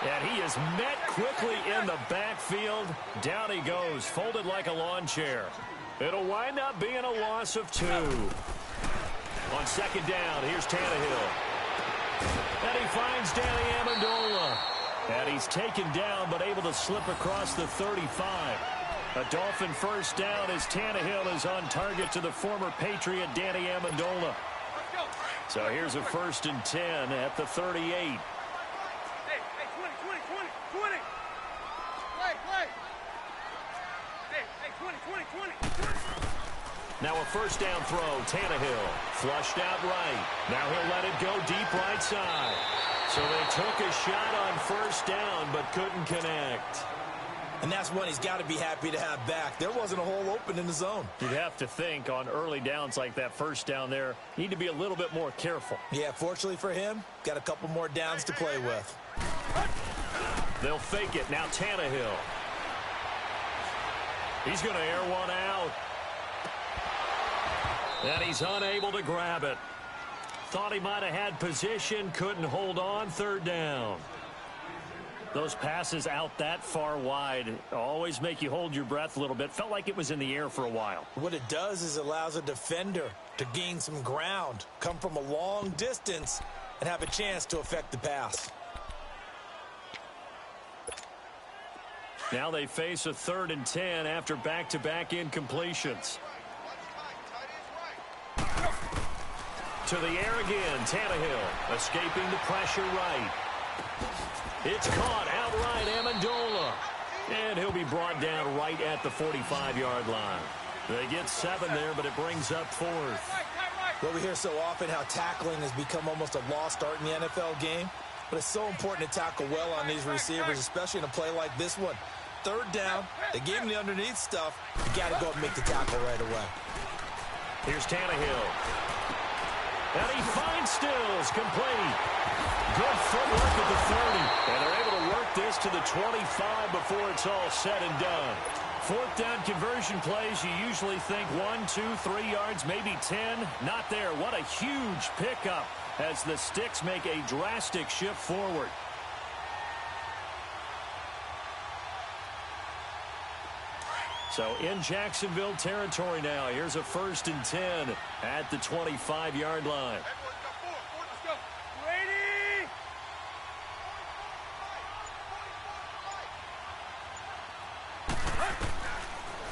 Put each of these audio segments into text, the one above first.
And he is met quickly in the backfield. Down he goes, folded like a lawn chair. It'll wind up being a loss of 2. On second down, here's Tannehill. And he finds Danny Amendola. And he's taken down, but able to slip across the 35. A Dolphin first down as Tannehill is on target to the former Patriot Danny Amendola. So here's a 1st and 10 at the 38. Now a first down throw, Tannehill, flushed out right. Now he'll let it go deep right side. So they took a shot on first down, but couldn't connect. And that's one he's got to be happy to have back. There wasn't a hole open in the zone. You'd have to think on early downs like that first down there, need to be a little bit more careful. Yeah, fortunately for him, got a couple more downs to play with. They'll fake it. Now Tannehill. He's going to air one out. And he's unable to grab it. Thought he might have had position, couldn't hold on, 3rd down. Those passes out that far wide always make you hold your breath a little bit. Felt like it was in the air for a while. What it does is it allows a defender to gain some ground, come from a long distance, and have a chance to affect the pass. Now they face a 3rd and 10 after back-to-back incompletions. To the air again, Tannehill escaping the pressure right. It's caught outright, Amendola. And he'll be brought down right at the 45-yard line. They get 7 there, but it brings up 4th. Well, we hear so often how tackling has become almost a lost art in the NFL game. But it's so important to tackle well on these receivers, especially in a play like this one. 3rd down, they gave him the underneath stuff. You got to go and make the tackle right away. Here's Tannehill. And he finds Stills, complete. Good footwork at the 30. And they're able to work this to the 25 before it's all said and done. 4th down conversion plays, you usually think 1, 2, 3 yards, maybe 10. Not there. What a huge pickup as the Sticks make a drastic shift forward. So in Jacksonville territory now. Here's a 1st and 10 at the 25-yard line.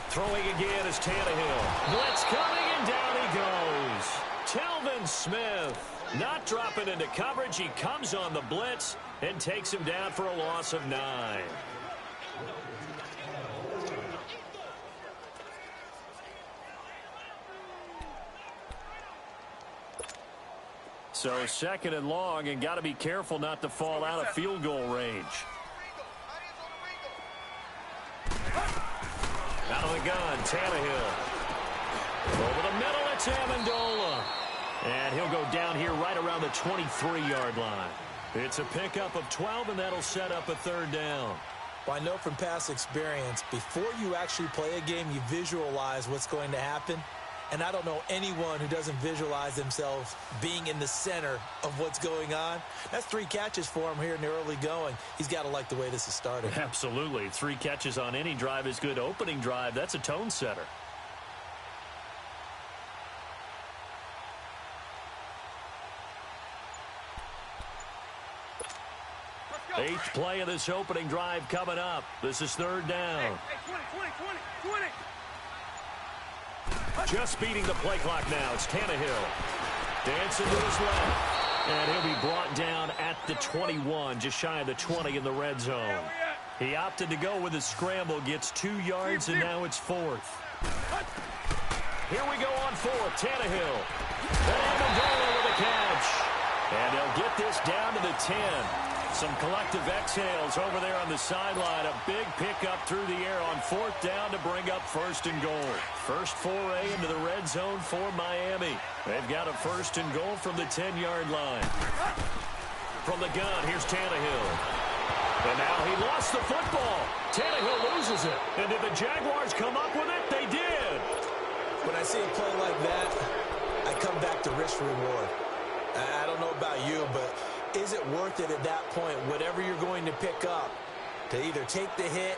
Throwing again is Tannehill. Blitz coming, and down he goes. Telvin Smith not dropping into coverage. He comes on the blitz and takes him down for a loss of 9. So 2nd and long, and got to be careful not to fall out of field goal range. Out of the gun, Tannehill. Over the middle, it's Amendola. And he'll go down here right around the 23-yard line. It's a pickup of 12, and that'll set up a 3rd down. Well, I know from past experience, before you actually play a game, you visualize what's going to happen. And I don't know anyone who doesn't visualize themselves being in the center of what's going on. That's 3 catches for him here in the early going. He's got to like the way this is started. Absolutely. 3 catches on any drive is good. Opening drive, that's a tone setter. Eighth play of this opening drive coming up. This is 3rd down. Hey, 20. Just beating the play clock now. It's Tannehill. Dancing to his left. And he'll be brought down at the 21, just shy of the 20 in the red zone. He opted to go with a scramble, gets 2 yards, and now it's 4th. Here we go on 4th. Tannehill. And Amendola with a catch. And they'll get this down to the 10. Some collective exhales over there on the sideline. A big pickup through the air on 4th down to bring up 1st and goal. First foray into the red zone for Miami. They've got a 1st and goal from the 10-yard line. From the gun, here's Tannehill. And now he lost the football. Tannehill loses it. And did the Jaguars come up with it? They did. When I see a play like that, I come back to risk reward. I don't know about you, but is it worth it at that point, whatever you're going to pick up, to either take the hit,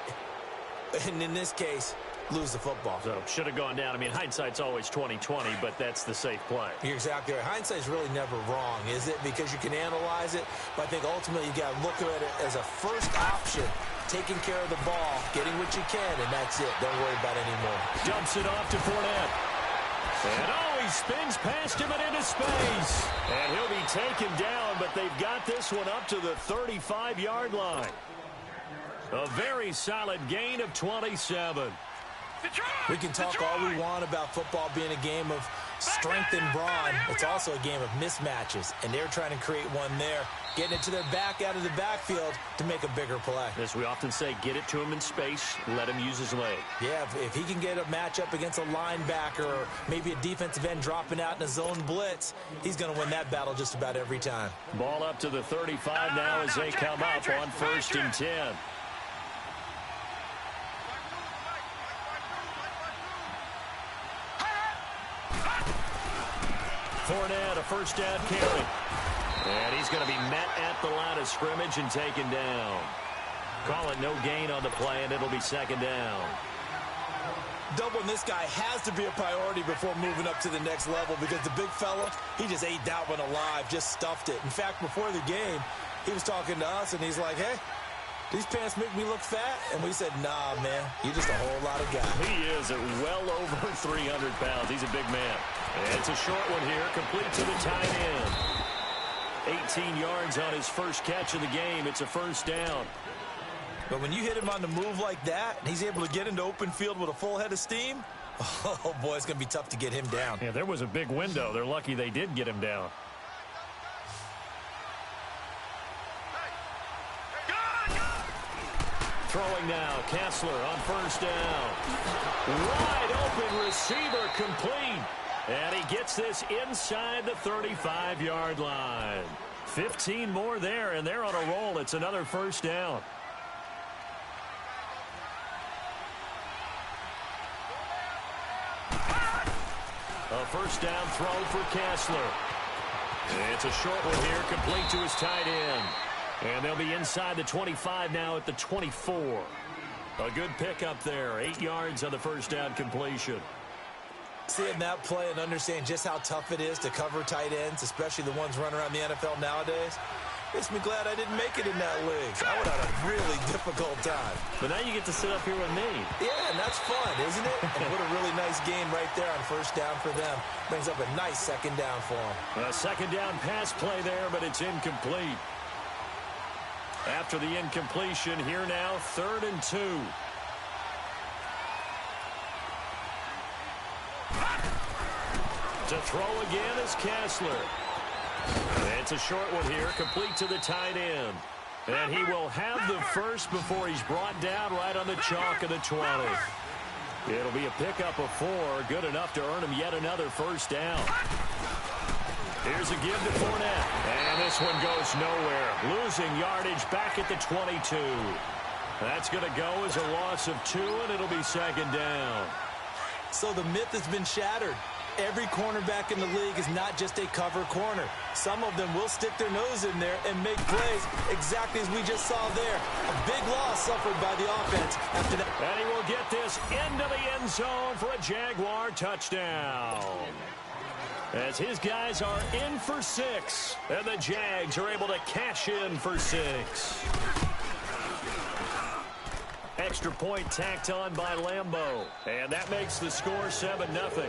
and in this case, lose the football? So should have gone down. I mean, hindsight's always 20/20, but that's the safe play. You're exactly right. Hindsight's really never wrong, is it? Because you can analyze it, but I think ultimately you got to look at it as a first option, taking care of the ball, getting what you can, and that's it. Don't worry about it anymore. Dumps it off to Fournette. And he spins past him and into space. And he'll be taken down, but they've got this one up to the 35-yard line. A very solid gain of 27. We can talk all we want about football being a game of strength and brawn. It's also a game of mismatches, and they're trying to create one there, getting it to their back out of the backfield to make a bigger play. As we often say, get it to him in space, let him use his leg. Yeah, if he can get a matchup against a linebacker or maybe a defensive end dropping out in a zone blitz, he's going to win that battle just about every time. Ball up to the 35 now as they come up on 1st and 10. Fournette, a first down carry. And he's going to be met at the line of scrimmage and taken down. Call it no gain on the play, and it'll be 2nd down. Doubling this guy has to be a priority before moving up to the next level, because the big fella, he just ate that one alive, just stuffed it. In fact, before the game, he was talking to us, and he's like, hey, these pants make me look fat? And we said, nah, man, you're just a whole lot of guy. He is at well over 300 pounds. He's a big man. And it's a short one here, complete to the tight end. 18 yards on his first catch of the game. It's a 1st down. But when you hit him on the move like that, and he's able to get into open field with a full head of steam, oh, boy, it's going to be tough to get him down. Yeah, there was a big window. They're lucky they did get him down. Throwing now, Kessler on 1st down. Wide open receiver, complete. And he gets this inside the 35-yard line. 15 more there, and they're on a roll. It's another 1st down. A 1st down throw for Kessler. It's a short one here, complete to his tight end. And they'll be inside the 25 now at the 24. A good pickup there. 8 yards on the 1st down completion. Seeing that play and understand just how tough it is to cover tight ends, especially the ones running around the NFL nowadays, makes me glad I didn't make it in that league. I would have a really difficult time. But now you get to sit up here with me. Yeah, and that's fun, isn't it? And what a really nice game right there on 1st down for them. Brings up a nice 2nd down for them. A 2nd down pass play there, but it's incomplete. After the incompletion, here now, 3rd and 2. To throw again is Kessler. It's a short one here, complete to the tight end. And he will have the first before he's brought down right on the chalk of the 20. It'll be a pickup of 4, good enough to earn him yet another 1st down. Here's a give to Fournette. And this one goes nowhere. Losing yardage back at the 22. That's going to go as a loss of 2, and it'll be 2nd down. So the myth has been shattered. Every cornerback in the league is not just a cover corner. Some of them will stick their nose in there and make plays exactly as we just saw there. A big loss suffered by the offense after that. And he will get this into the end zone for a Jaguar touchdown. As his guys are in for 6, and the Jags are able to cash in for 6. Extra point tacked on by Lambeau, and that makes the score 7-0.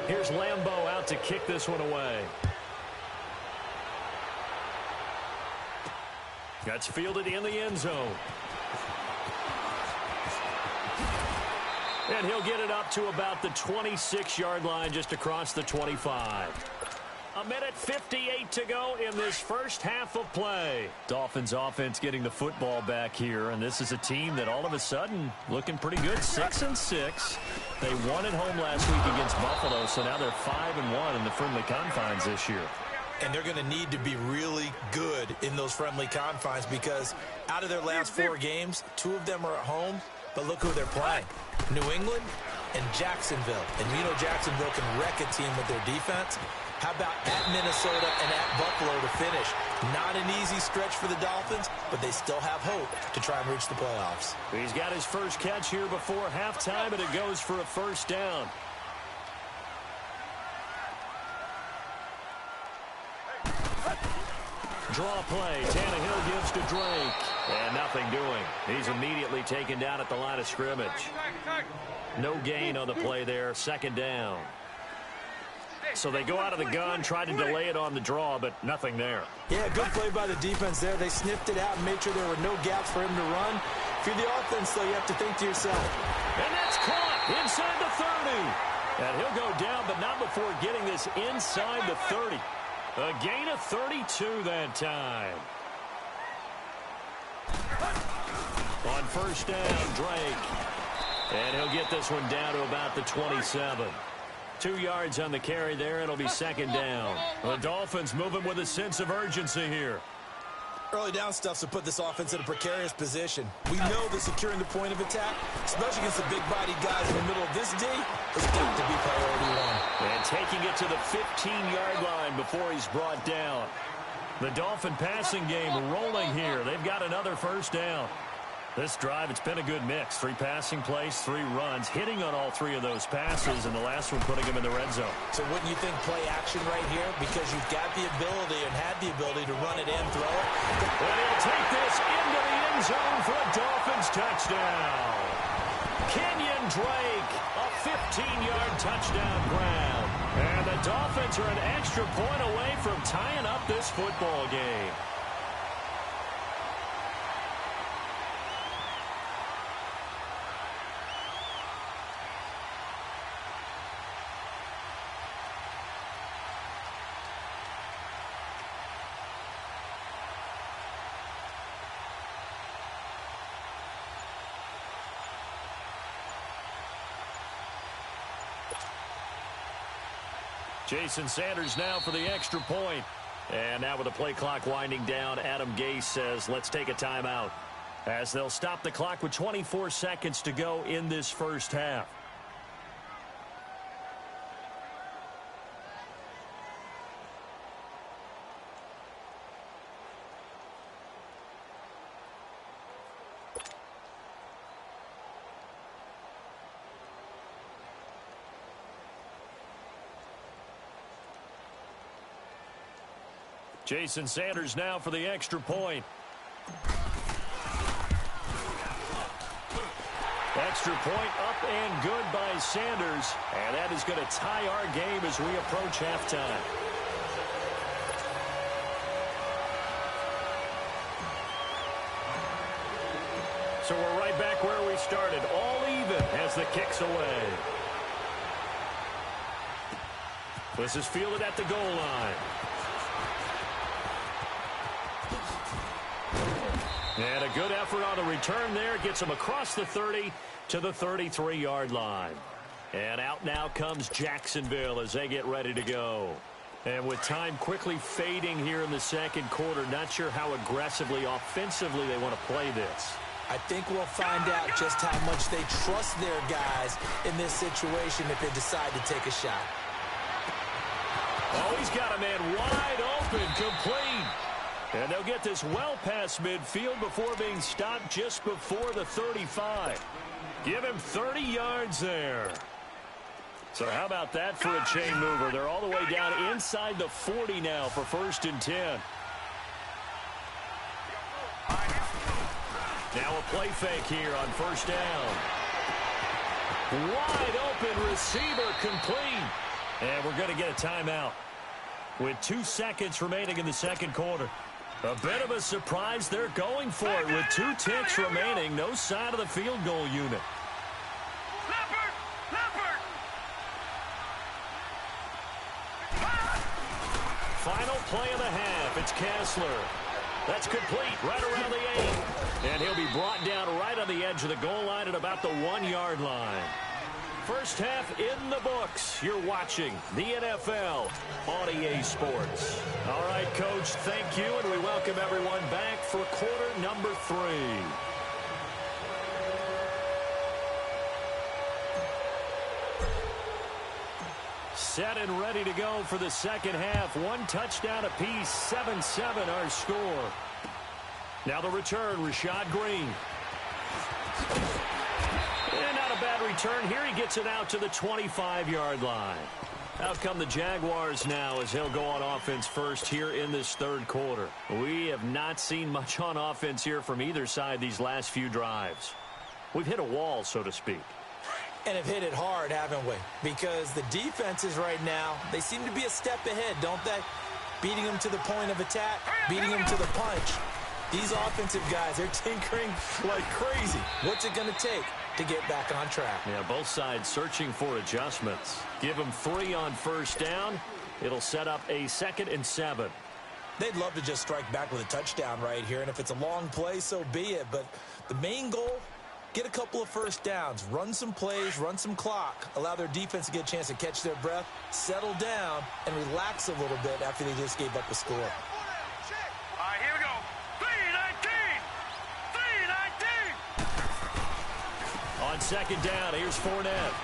Here's Lambeau out to kick this one away. That's fielded in the end zone. And he'll get it up to about the 26-yard line, just across the 25. 1:58 to go in this first half of play. Dolphins offense getting the football back here, and this is a team that all of a sudden looking pretty good, 6-6. They won at home last week against Buffalo, so now they're 5-1 in the friendly confines this year. And they're going to need to be really good in those friendly confines, because out of their last 4 games, 2 of them are at home, But look who they're playing. New England and Jacksonville. And you know Jacksonville can wreck a team with their defense. How about at Minnesota and at Buffalo to finish? Not an easy stretch for the Dolphins, but they still have hope to try and reach the playoffs. He's got his first catch here before halftime, and it goes for a first down. Draw play. Tannehill gives to Drake. And nothing doing. He's immediately taken down at the line of scrimmage. No gain on the play there. Second down. So they go out of the gun, try to delay it on the draw, but nothing there. Yeah, good play by the defense there. They sniffed it out and made sure there were no gaps for him to run. If you're the offense, though, you have to think to yourself. And that's caught inside the 30. And he'll go down, but not before getting this inside the 30. A gain of 32 that time. On first down, Drake. And he'll get this one down to about the 27. 2 yards on the carry there. It'll be second down. The Dolphins moving with a sense of urgency here. Early down stuff's to put this offense in a precarious position. We know that securing the point of attack, especially against the big-bodied guys in the middle of this D, has got to be priority one. And taking it to the 15-yard line before he's brought down. The Dolphin passing game rolling here. They've got another first down. This drive, it's been a good mix. 3 passing plays, 3 runs, hitting on all 3 of those passes, and the last one putting him in the red zone. So wouldn't you think play action right here? Because you've got the ability and had the ability to run it in, throw it. And he'll take this into the end zone for a Dolphins touchdown. Kenyon Drake, a 15-yard touchdown grab. And the Dolphins are an extra point away from tying up this football game. Jason Sanders now for the extra point. And now with the play clock winding down, Adam Gase says, let's take a timeout. As they'll stop the clock with 24 seconds to go in this first half. Jason Sanders now for the extra point. Extra point up and good by Sanders. And that is going to tie our game as we approach halftime. So we're right back where we started. All even as the kick's away. This is fielded at the goal line. And a good effort on the return there. Gets him across the 30 to the 33-yard line. And out now comes Jacksonville as they get ready to go. And with time quickly fading here in the second quarter, not sure how aggressively, offensively they want to play this. I think we'll find out just how much they trust their guys in this situation if they decide to take a shot. Oh, he's got a man wide open, complete. And they'll get this well past midfield before being stopped just before the 35. Give him 30 yards there. So how about that for a chain mover? They're all the way down inside the 40 now for 1st and 10. Now a play fake here on 1st down. Wide open receiver, complete. And we're going to get a timeout with 2 seconds remaining in the second quarter. A bit of a surprise. They're going for it with 2 ticks remaining. No sign of the field goal unit. Final play of the half. It's Kessler. That's complete right around the 8. And he'll be brought down right on the edge of the goal line at about the 1-yard line. First half in the books. You're watching the NFL on EA Sports. All right, Coach, thank you, and we welcome everyone back for quarter number 3. Set and ready to go for the second half. One touchdown apiece, 7-7 our score. Now the return, Rashad Green. And not a bad return here. He gets it out to the 25-yard line. Out come the Jaguars now as he'll go on offense first here in this third quarter. We have not seen much on offense here from either side these last few drives. We've hit a wall, so to speak. And have hit it hard, haven't we? Because the defenses right now, they seem to be a step ahead, don't they? Beating them to the point of attack, beating them to the punch. These offensive guys, they're tinkering like crazy. What's it going to take to get back on track? Yeah, both sides searching for adjustments. Give them 3 on first down. It'll set up a 2nd and 7. They'd love to just strike back with a touchdown right here, and if it's a long play, so be it. But the main goal, get a couple of first downs, run some plays, run some clock, allow their defense to get a chance to catch their breath, settle down, and relax a little bit after they just gave up a score. All right, here we go. 3-19. On second down, here's Fournette.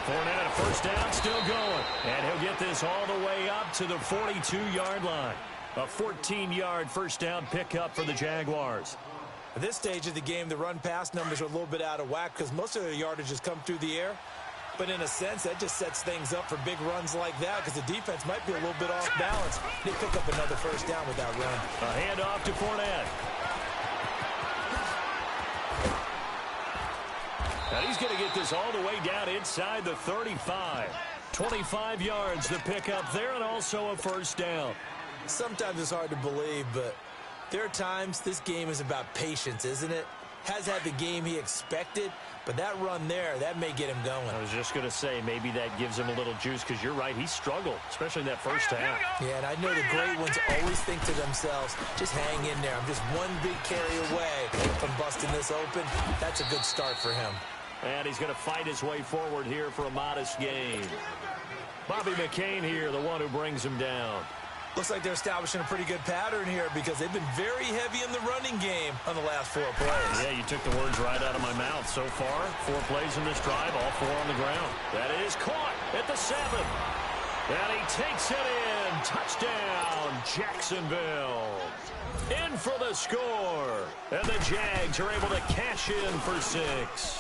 Fournette, a first down, still going. And he'll get this all the way up to the 42-yard line. A 14-yard first down pickup for the Jaguars. At this stage of the game, the run-pass numbers are a little bit out of whack because most of their yardage has come through the air. But in a sense, that just sets things up for big runs like that because the defense might be a little bit off balance. They pick up another first down with that run. A handoff to Fournette. Now he's going to get this all the way down inside the 35. 25 yards to pick up there and also a first down. Sometimes it's hard to believe, but there are times this game is about patience, isn't it? Has had the game he expected, but that run there, that may get him going. I was just going to say, maybe that gives him a little juice because you're right, he struggled, especially in that first half. Yeah, and I know the great ones always think to themselves, just hang in there. I'm just one big carry away from busting this open. That's a good start for him. And he's going to fight his way forward here for a modest gain. Bobby McCain here, the one who brings him down. Looks like they're establishing a pretty good pattern here because they've been very heavy in the running game on the last 4 plays. Yeah, you took the words right out of my mouth. So far, 4 plays in this drive, all 4 on the ground. That is caught at the 7. And he takes it in. Touchdown, Jacksonville. In for the score. And the Jags are able to cash in for 6.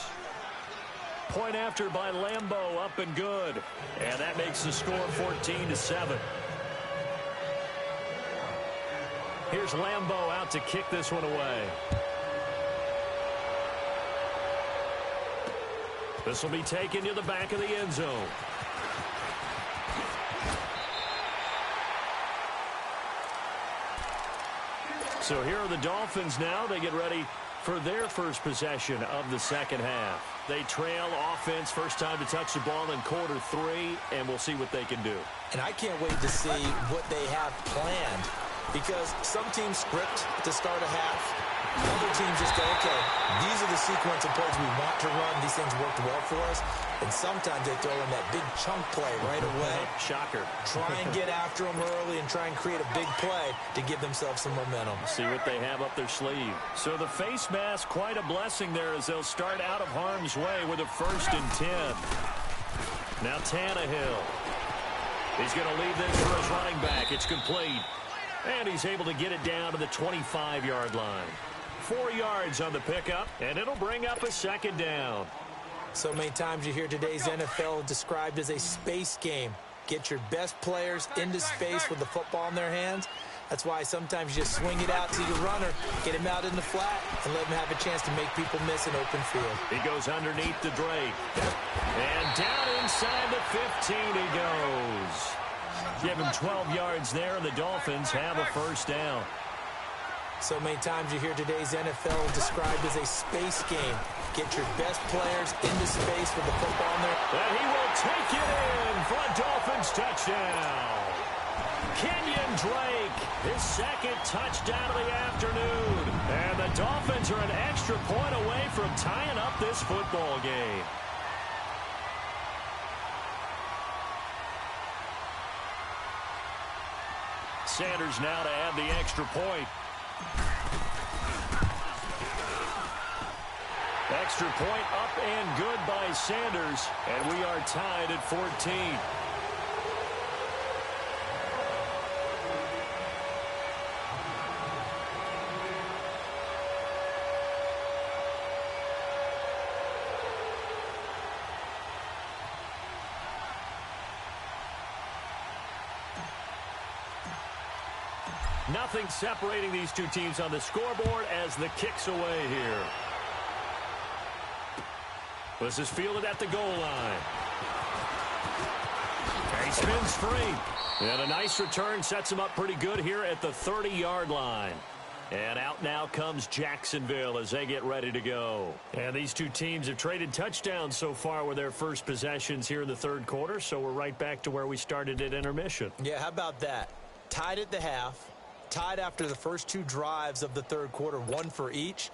Point after by Lambeau, up and good. And that makes the score 14-7. Here's Lambeau out to kick this one away. This will be taken to the back of the end zone. So here are the Dolphins now. They get ready for their first possession of the second half. They trail offense, first time to touch the ball in quarter 3, and we'll see what they can do. And I can't wait to see what they have planned because some teams script to start a half. Other teams just go, okay, these are the sequence of plays we want to run. These things worked well for us. And sometimes they throw in that big chunk play right away. Shocker. Try and get after them early and try and create a big play to give themselves some momentum. See what they have up their sleeve. So the face mask, quite a blessing there as they'll start out of harm's way with a 1st and 10. Now Tannehill. He's going to leave this for his running back. It's complete. And he's able to get it down to the 25-yard line. 4 yards on the pickup, and it'll bring up a 2nd down. So many times you hear today's NFL described as a space game. Get your best players into space with the football in their hands. That's why sometimes you just swing it out to your runner, get him out in the flat, and let him have a chance to make people miss an open field. He goes underneath the Drake. And down inside the 15 he goes. Give him 12 yards there, and the Dolphins have a first down. So many times you hear today's NFL described as a space game. Get your best players into space with the football in there. And he will take it in for a Dolphins touchdown. Kenyon Drake, his 2nd touchdown of the afternoon. And the Dolphins are an extra point away from tying up this football game. Sanders now to add the extra point. extra point up and good by Sanders, and we are tied at 14. Nothing separating these two teams on the scoreboard as the kick's away here. This is fielded at the goal line. And he spins free. And a nice return sets him up pretty good here at the 30-yard line. And out now comes Jacksonville as they get ready to go. And these two teams have traded touchdowns so far with their first possessions here in the third quarter, so we're right back to where we started at intermission. Yeah, how about that? Tied at the half. Tied after the first two drives of the third quarter, one for each.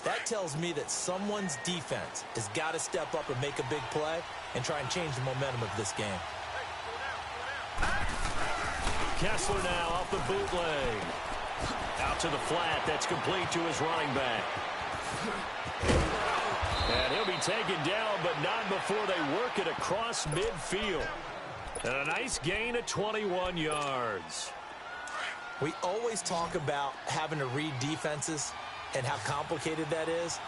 That tells me that someone's defense has got to step up and make a big play and try and change the momentum of this game. Kessler now off the bootleg. Out to the flat. That's complete to his running back. And he'll be taken down, but not before they work it across midfield. And a nice gain of 21 yards. We always talk about having to read defenses and how complicated that is.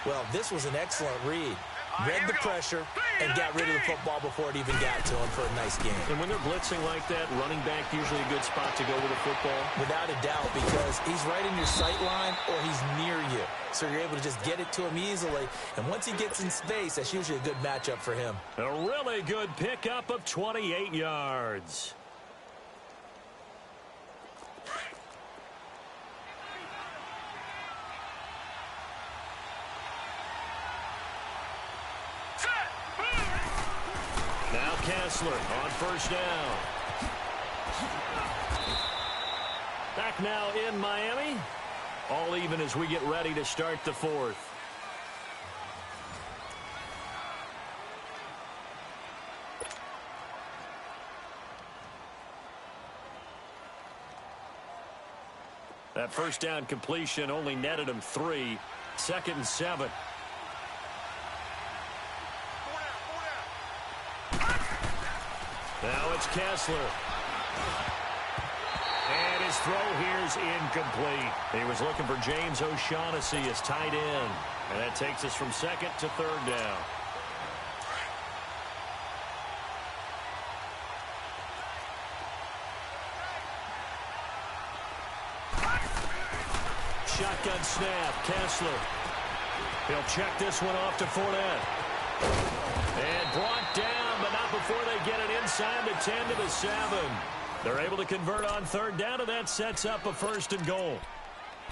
Well, this was an excellent read. Read the pressure and got rid of the football before it even got to him for a nice game. And when they're blitzing like that, running back usually a good spot to go with a football? Without a doubt, because he's right in your sight line or he's near you. So you're able to just get it to him easily. And once he gets in space, that's usually a good matchup for him. A really good pickup of 28 yards. Now Kessler on first down. Back now in Miami. All even as we get ready to start the fourth. That first down completion only netted him 3. 2nd and 7. Now it's Kessler. And his throw here's incomplete. He was looking for James O'Shaughnessy as tight end. And that takes us from 2nd to 3rd down. Shotgun snap, Kessler. He'll check this one off to Fournette. And brought down, but not before they get it inside the 10 to the 7. They're able to convert on 3rd down, and that sets up a 1st and goal.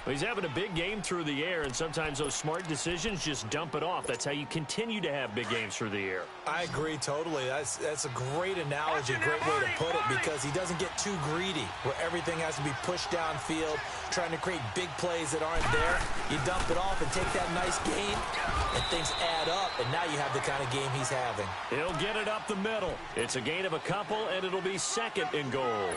Well, he's having a big game through the air, and sometimes those smart decisions just dump it off. That's how you continue to have big games through the air. I agree totally. That's a great analogy, great way to put it, because he doesn't get too greedy where everything has to be pushed downfield, trying to create big plays that aren't there. You dump it off and take that nice gain, and things add up, and now you have the kind of game he's having. He'll get it up the middle. It's a gain of a couple, and it'll be 2nd and goal.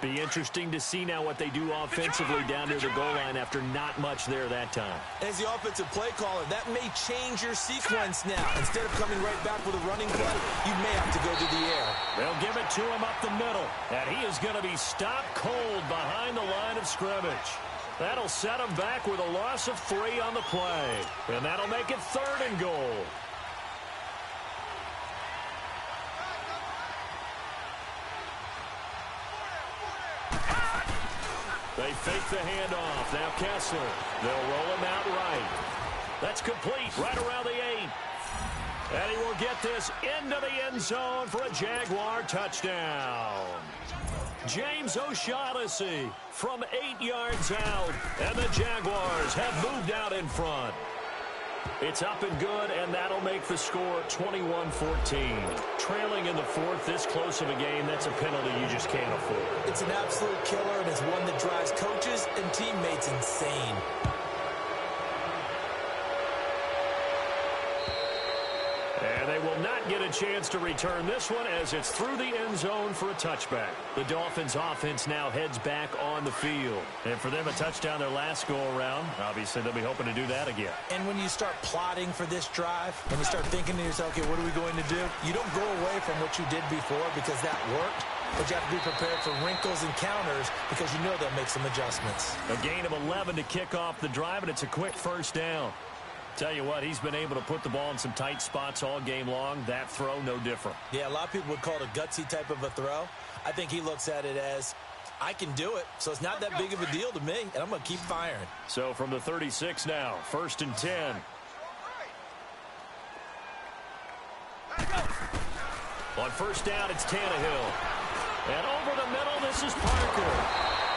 Be interesting to see now what they do offensively down near the goal line after not much there that time. As the offensive play caller, that may change your sequence now. Instead of coming right back with a running play, you may have to go to the air. They'll give it to him up the middle, and he is going to be stopped cold behind the line of scrimmage. That'll set him back with a loss of 3 on the play, and that'll make it 3rd and goal. They fake the handoff. Now Kessler. They'll roll him out right. That's complete right around the 8. And he will get this into the end zone for a Jaguar touchdown. James O'Shaughnessy from 8 yards out. And the Jaguars have moved out in front. It's up and good, and that'll make the score 21-14. Trailing in the 4th, this close of a game, that's a penalty you just can't afford. It's an absolute killer, and it's one that drives coaches and teammates insane. And they will not get a chance to return this one as it's through the end zone for a touchback. The Dolphins offense now heads back on the field. And for them, a touchdown their last go-around. Obviously, they'll be hoping to do that again. And when you start plotting for this drive, when you start thinking to yourself, okay, what are we going to do? You don't go away from what you did before because that worked. But you have to be prepared for wrinkles and counters because you know they'll make some adjustments. A gain of 11 to kick off the drive, and it's a quick first down. Tell you what, he's been able to put the ball in some tight spots all game long. That throw, no different. Yeah, a lot of people would call it a gutsy type of a throw. I think he looks at it as, I can do it, so it's not that big of a deal to me, and I'm going to keep firing. So from the 36 now, 1st and 10. On first down, it's Tannehill. And over the middle, this is Parker.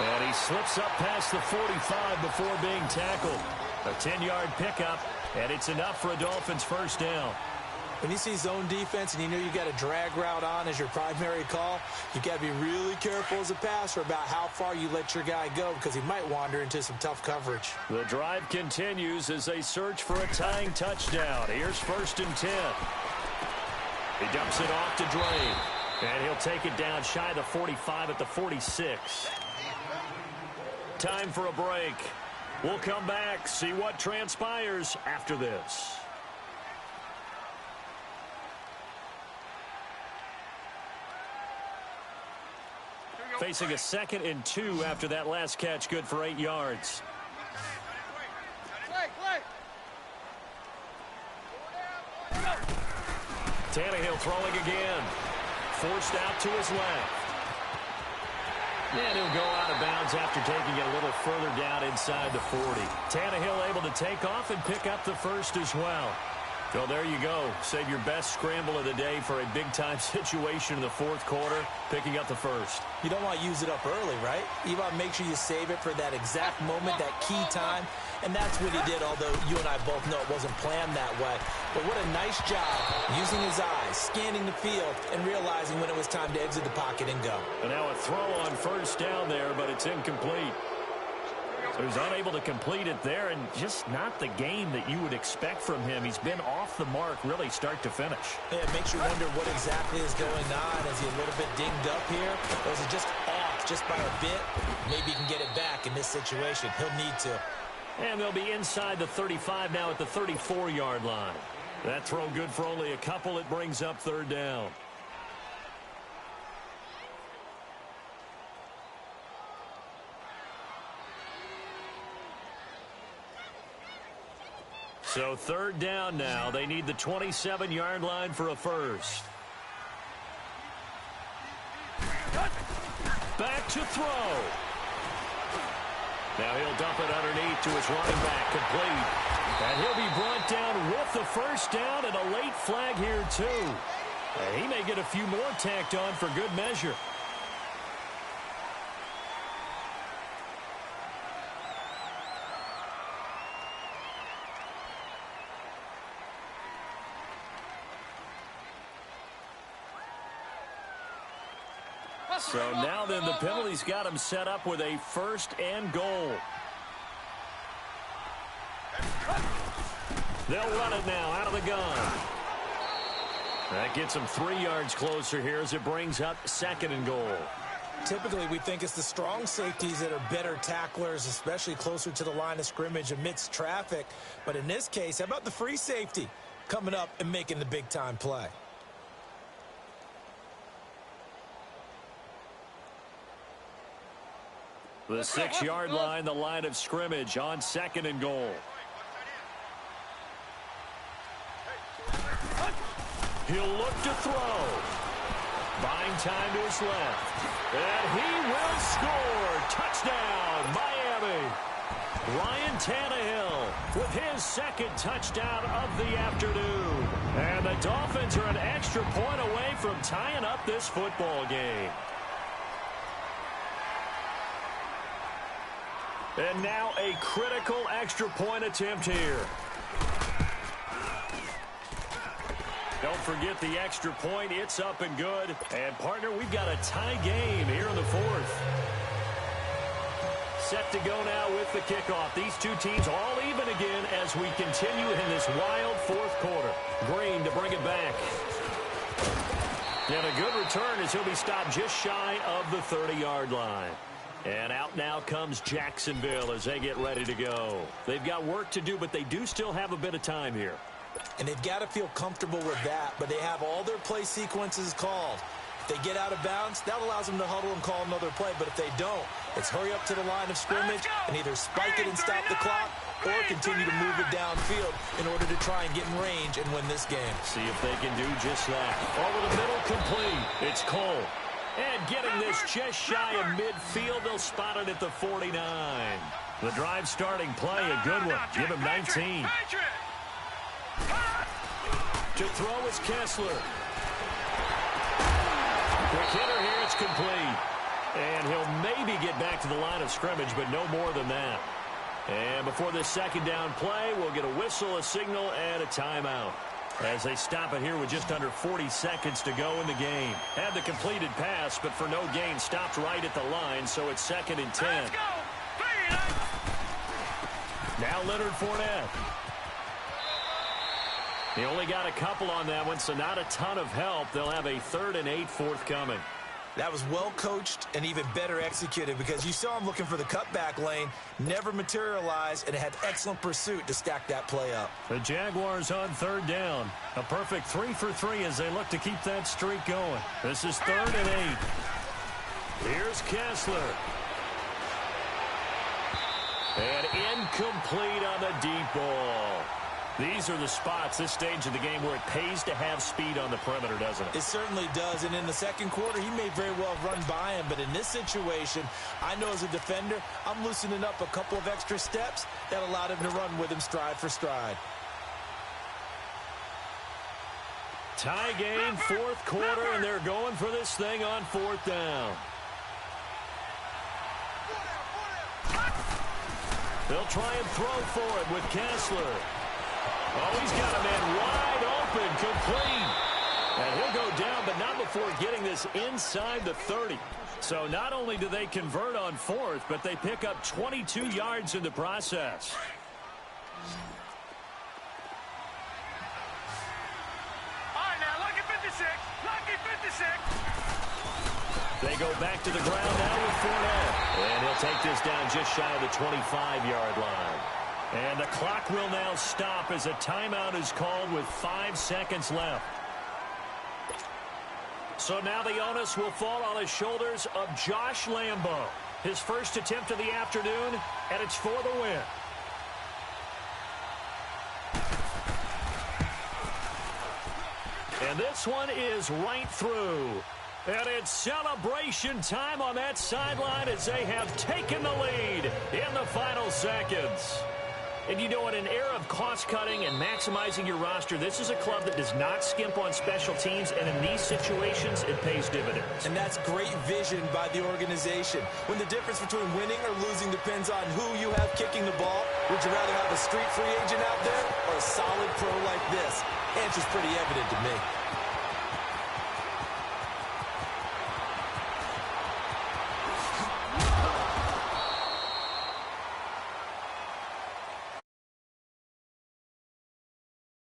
And he slips up past the 45 before being tackled. A 10-yard pickup, and it's enough for a Dolphins first down. When you see zone defense and you know you got a drag route on as your primary call, you got to be really careful as a passer about how far you let your guy go because he might wander into some tough coverage. The drive continues as they search for a tying touchdown. Here's 1st and 10. He dumps it off to Drain, and he'll take it down shy of the 45 at the 46. Time for a break. We'll come back, see what transpires after this. Facing a 2nd and 2 after that last catch, good for 8 yards. Tannehill throwing again. Forced out to his left. And he'll go out of bounds after taking it a little further down inside the 40. Tannehill able to take off and pick up the first as well. So there you go. Save your best scramble of the day for a big-time situation in the 4th quarter, picking up the first. You don't want to use it up early, right? You want to make sure you save it for that exact moment, that key time. And that's what he did, although you and I both know it wasn't planned that way. But what a nice job using his eyes, scanning the field, and realizing when it was time to exit the pocket and go. And now a throw on first down there, but it's incomplete. So he's unable to complete it there, and just not the game that you would expect from him. He's been off the mark really start to finish. Yeah, it makes you wonder what exactly is going on. Is he a little bit dinged up here, or is he just off just by a bit? Maybe he can get it back in this situation. He'll need to. And they'll be inside the 35 now at the 34-yard line. That throw good for only a couple. It brings up 3rd down. So 3rd down now. They need the 27-yard line for a first. Back to throw. Now he'll dump it underneath to his running back, complete. And he'll be brought down with the first down and a late flag here too. And he may get a few more tacked on for good measure. So now then the penalty's got him set up with a 1st and goal. They'll run it now out of the gun. That gets him 3 yards closer here as it brings up 2nd and goal. Typically, we think it's the strong safeties that are better tacklers, especially closer to the line of scrimmage amidst traffic. But in this case, how about the free safety coming up and making the big-time play? The 6-yard line, the line of scrimmage on 2nd and goal. He'll look to throw. Buying time to his left. And he will score. Touchdown, Miami. Ryan Tannehill with his 2nd touchdown of the afternoon. And the Dolphins are an extra point away from tying up this football game. And now a critical extra point attempt here. Don't forget the extra point. It's up and good. And, partner, we've got a tie game here in the 4th. Set to go now with the kickoff. These two teams all even again as we continue in this wild 4th quarter. Green to bring it back. And a good return as he'll be stopped just shy of the 30-yard line. And out now comes Jacksonville as they get ready to go. They've got work to do, but they do still have a bit of time here. And they've got to feel comfortable with that, but they have all their play sequences called. If they get out of bounds, that allows them to huddle and call another play. But if they don't, it's hurry up to the line of scrimmage and either spike it and stop the clock or continue to move it downfield in order to try and get in range and win this game. See if they can do just that. Over the middle, complete. It's Cole. And getting this just shy of midfield, they'll spot it at the 49. The drive starting play, a good one. Give him 19. To throw is Kessler. Quick hitter here, it's complete. And he'll maybe get back to the line of scrimmage, but no more than that. And before this second down play, we'll get a whistle, a signal, and a timeout. As they stop it here with just under 40 seconds to go in the game. Had the completed pass, but for no gain, stopped right at the line, so it's 2nd and 10. Now Leonard Fournette. He only got a couple on that one, so not a ton of help. They'll have a 3rd and 8 forthcoming. That was well coached and even better executed because you saw him looking for the cutback lane, never materialized, and had excellent pursuit to stack that play up. The Jaguars on 3rd down. A perfect 3 for 3 as they look to keep that streak going. This is 3rd and 8. Here's Kessler. And incomplete on the deep ball. These are the spots, this stage of the game, where it pays to have speed on the perimeter, doesn't it? It certainly does, and in the second quarter, he may very well run by him, but in this situation, I know as a defender, I'm loosening up a couple of extra steps that allowed him to run with him stride for stride. Tie game, 4th quarter, and they're going for this thing on 4th down. They'll try and throw for it with Kessler. Oh, he's got a man wide open, complete. And he'll go down, but not before getting this inside the 30. So not only do they convert on 4th, but they pick up 22 yards in the process. All right, now, lucky 56. Lucky 56. They go back to the ground now with Fournette. And he'll take this down just shy of the 25-yard line. And the clock will now stop as a timeout is called with 5 seconds left. So now the onus will fall on the shoulders of Josh Lambo. His first attempt of the afternoon, and it's for the win. And this one is right through. And it's celebration time on that sideline as they have taken the lead in the final seconds. And you know, in an era of cost-cutting and maximizing your roster, this is a club that does not skimp on special teams, and in these situations, it pays dividends. And that's great vision by the organization. When the difference between winning or losing depends on who you have kicking the ball, would you rather have a street free agent out there or a solid pro like this? Answer's pretty evident to me.